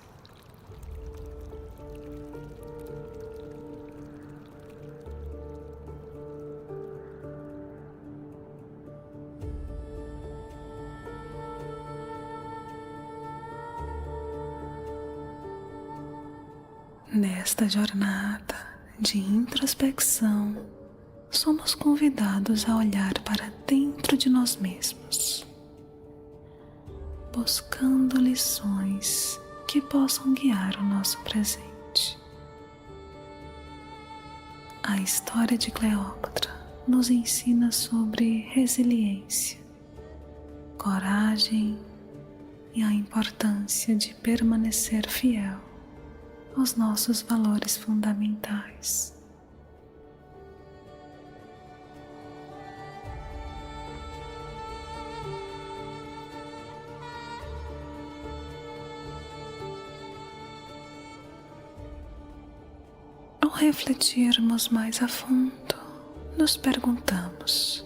Nesta jornada de introspecção, somos convidados a olhar para dentro de nós mesmos, buscando lições que possam guiar o nosso presente. A história de Cleópatra nos ensina sobre resiliência, coragem e a importância de permanecer fiel aos nossos valores fundamentais. Ao refletirmos mais a fundo, nos perguntamos: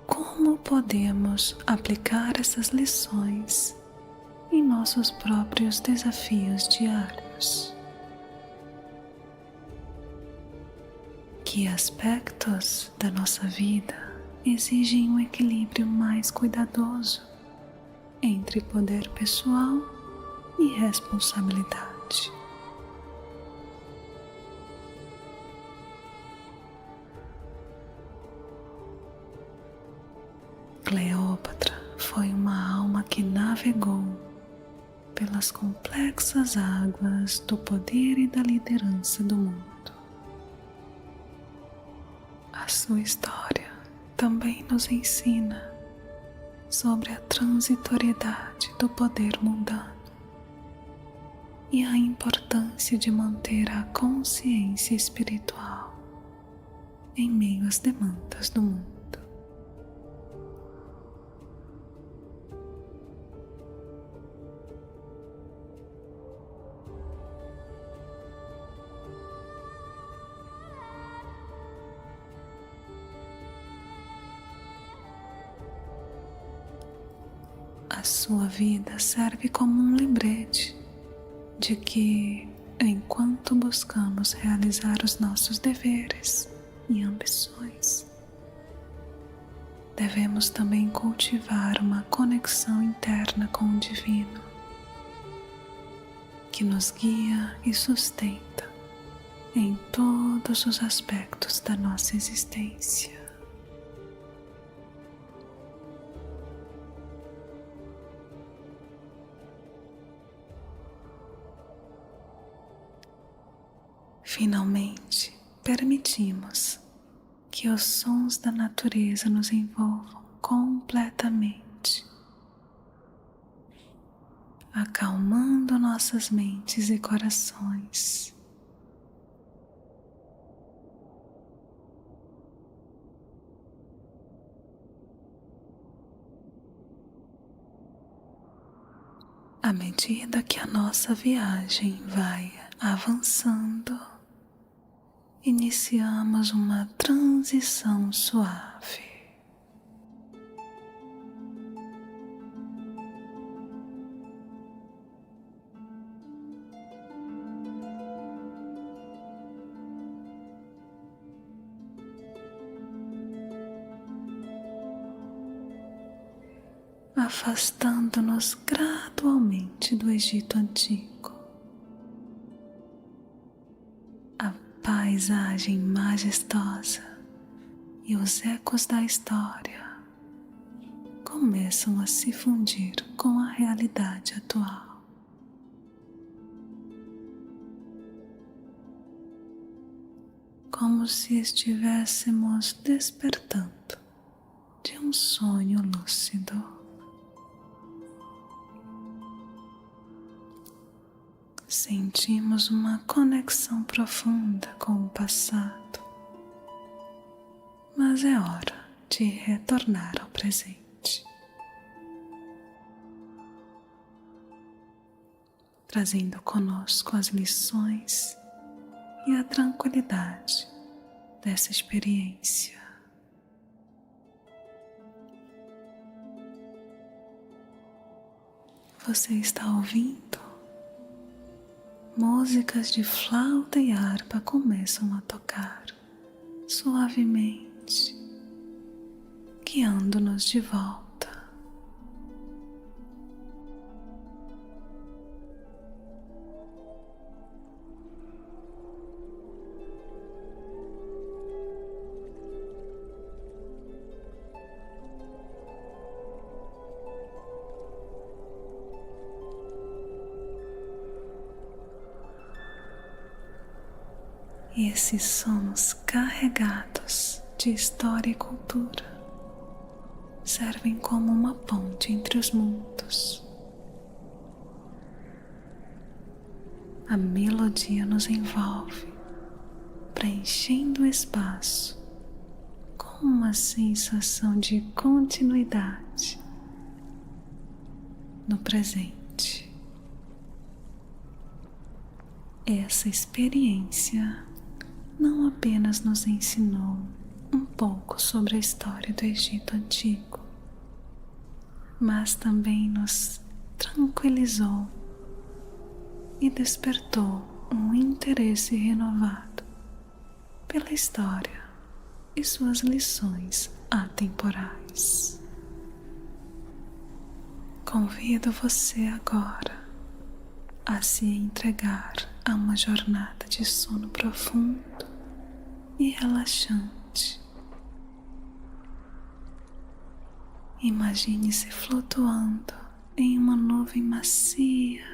como podemos aplicar essas lições em nossos próprios desafios diários? Que aspectos da nossa vida exigem um equilíbrio mais cuidadoso entre poder pessoal e responsabilidade? Cleópatra foi uma alma que navegou pelas complexas águas do poder e da liderança do mundo. A sua história também nos ensina sobre a transitoriedade do poder mundano e a importância de manter a consciência espiritual em meio às demandas do mundo. A sua vida serve como um lembrete de que, enquanto buscamos realizar os nossos deveres e ambições, devemos também cultivar uma conexão interna com o Divino, que nos guia e sustenta em todos os aspectos da nossa existência. Finalmente, permitimos que os sons da natureza nos envolvam completamente, acalmando nossas mentes e corações. À medida que a nossa viagem vai avançando, iniciamos uma transição suave. Afastando-nos gradualmente do Egito Antigo. A paisagem majestosa e os ecos da história começam a se fundir com a realidade atual. Como se estivéssemos despertando de um sonho lúcido. Sentimos uma conexão profunda com o passado, mas é hora de retornar ao presente, trazendo conosco as lições e a tranquilidade dessa experiência. Você está ouvindo? Músicas de flauta e harpa começam a tocar suavemente, guiando-nos de volta. E esses sons carregados de história e cultura servem como uma ponte entre os mundos. A melodia nos envolve, preenchendo o espaço com uma sensação de continuidade no presente. Essa experiência não apenas nos ensinou um pouco sobre a história do Egito Antigo, mas também nos tranquilizou e despertou um interesse renovado pela história e suas lições atemporais. Convido você agora a se entregar a uma jornada de sono profundo e relaxante. Imagine-se flutuando em uma nuvem macia,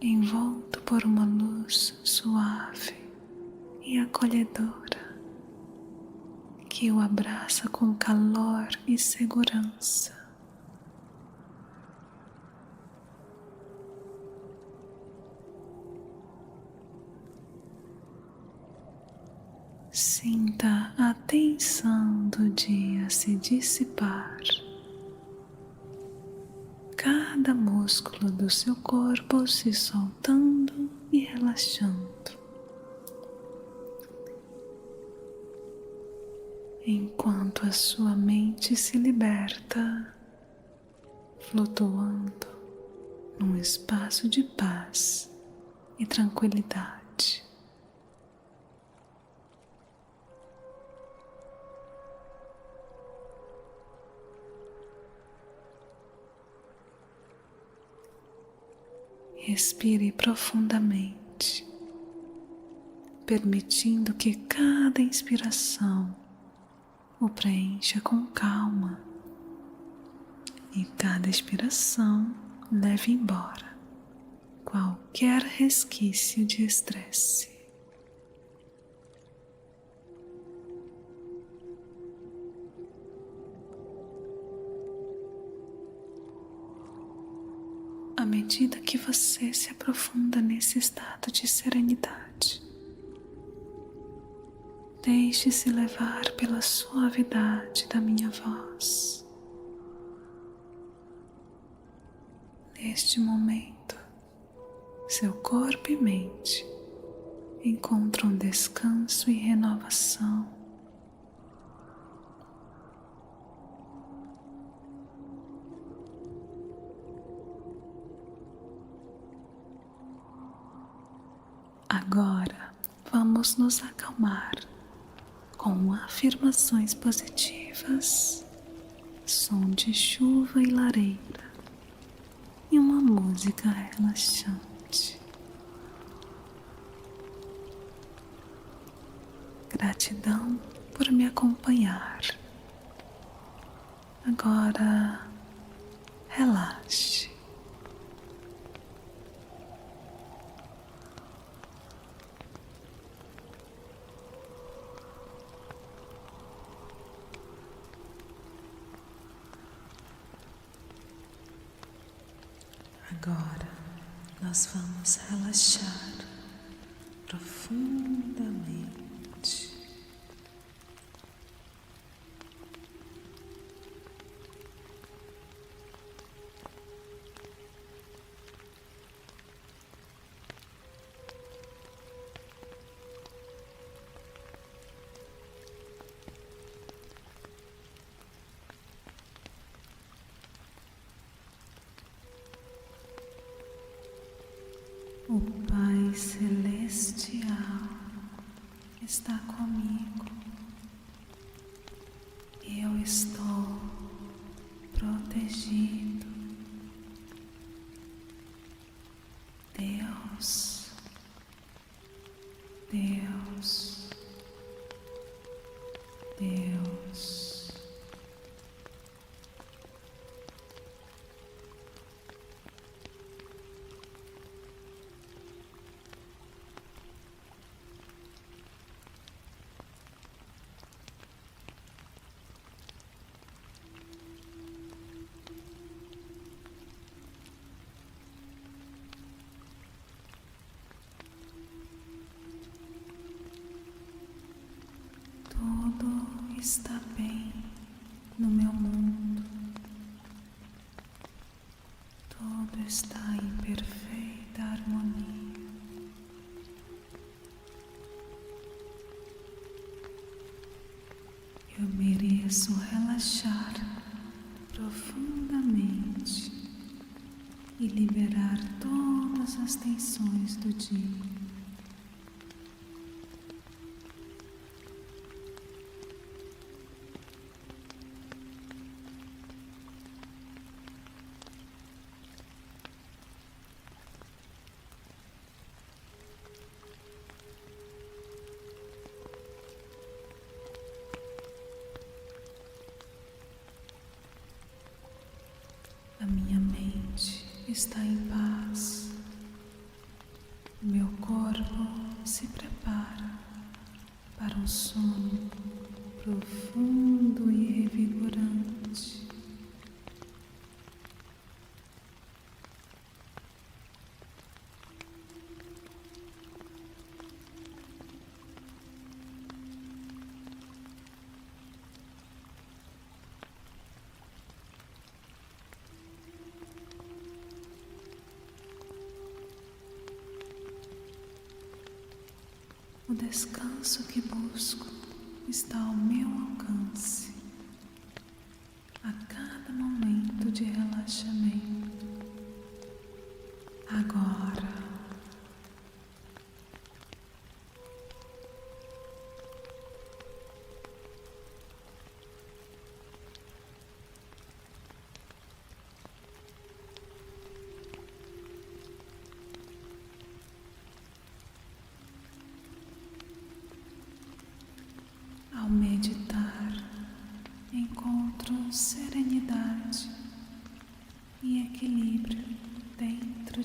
envolto por uma luz suave e acolhedora que o abraça com calor e segurança. Sinta a tensão do dia se dissipar. Cada músculo do seu corpo se soltando e relaxando. Enquanto a sua mente se liberta flutuando num espaço de paz e tranquilidade. Respire profundamente, permitindo que cada inspiração o preencha com calma e cada expiração leve embora qualquer resquício de estresse. À medida que você se aprofunda nesse estado de serenidade, deixe-se levar pela suavidade da minha voz. Neste momento, seu corpo e mente encontram descanso e renovação. Agora vamos nos acalmar com afirmações positivas, som de chuva e lareira e uma música relaxante. Gratidão por me acompanhar. Agora relaxe. Agora nós vamos relaxar profundamente. O Pai Celestial está comigo. Eu estou protegido. Deus, Deus, Deus. Tudo está bem no meu mundo. Tudo está em perfeita harmonia. Eu mereço relaxar profundamente e liberar todas as tensões do dia. A minha mente está em paz. Meu corpo se prepara para um sono profundo e revigorante. O descanso que busco está ao meu alcance a cada momento de relaxamento.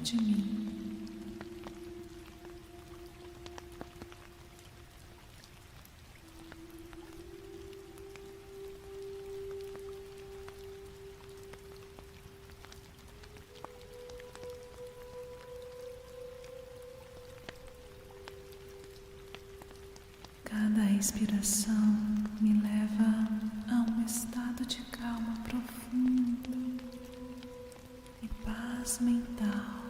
de mim. Cada respiração me leva a um estado de calma profundo e paz mental.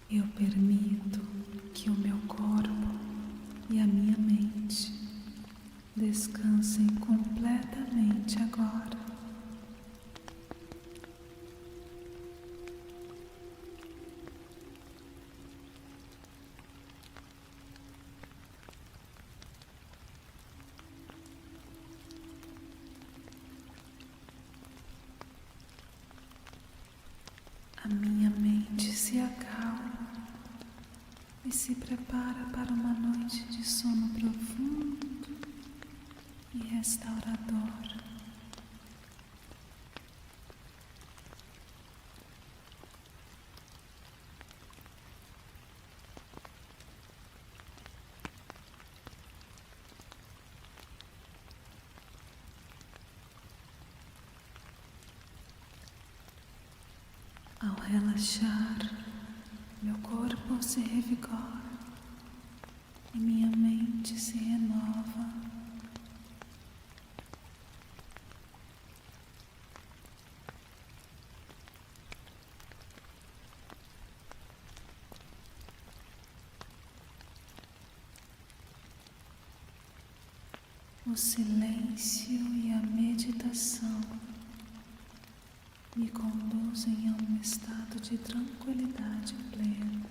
Eu permito que o meu corpo e a minha mente descansem completamente agora. A minha mente se acalma e se prepara para uma noite de sono profundo e restaurador. Ao relaxar, meu corpo se revigora e minha mente se renova. O silêncio e a meditação me conduzem a um estado de tranquilidade plena.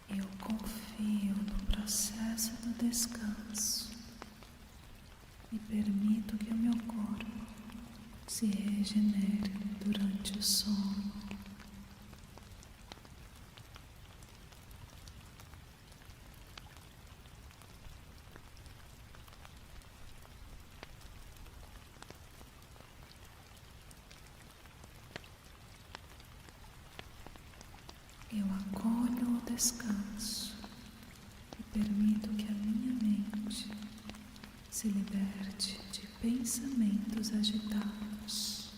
Eu confio no processo do descanso e permito que o meu corpo se regenere durante o sono. Eu acolho o descanso e permito que a minha mente se liberte de pensamentos agitados.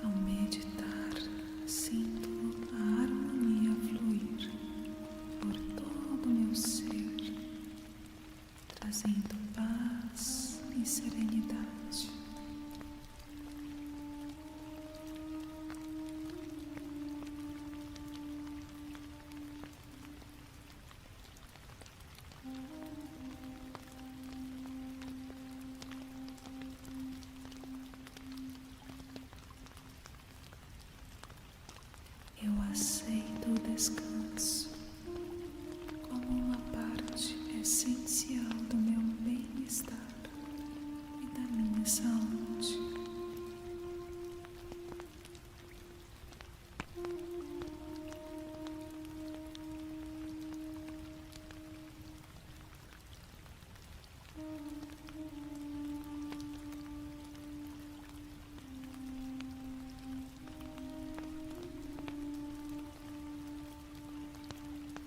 Ao meditar, sinto a harmonia fluir por todo o meu ser, trazendo paz e serenidade. Eu aceito o descanso como uma parte essencial do meu bem-estar e da minha saúde.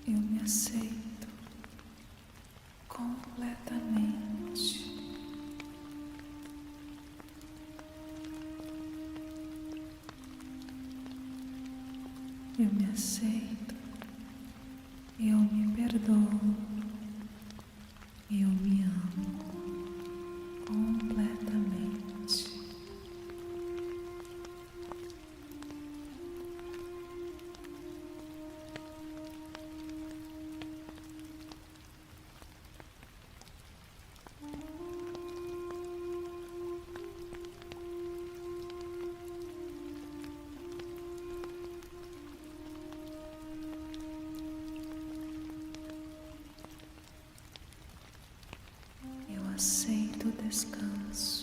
Eu me aceito completamente. Eu me aceito, eu me perdoo, eu me amo completamente. aceita o descanso.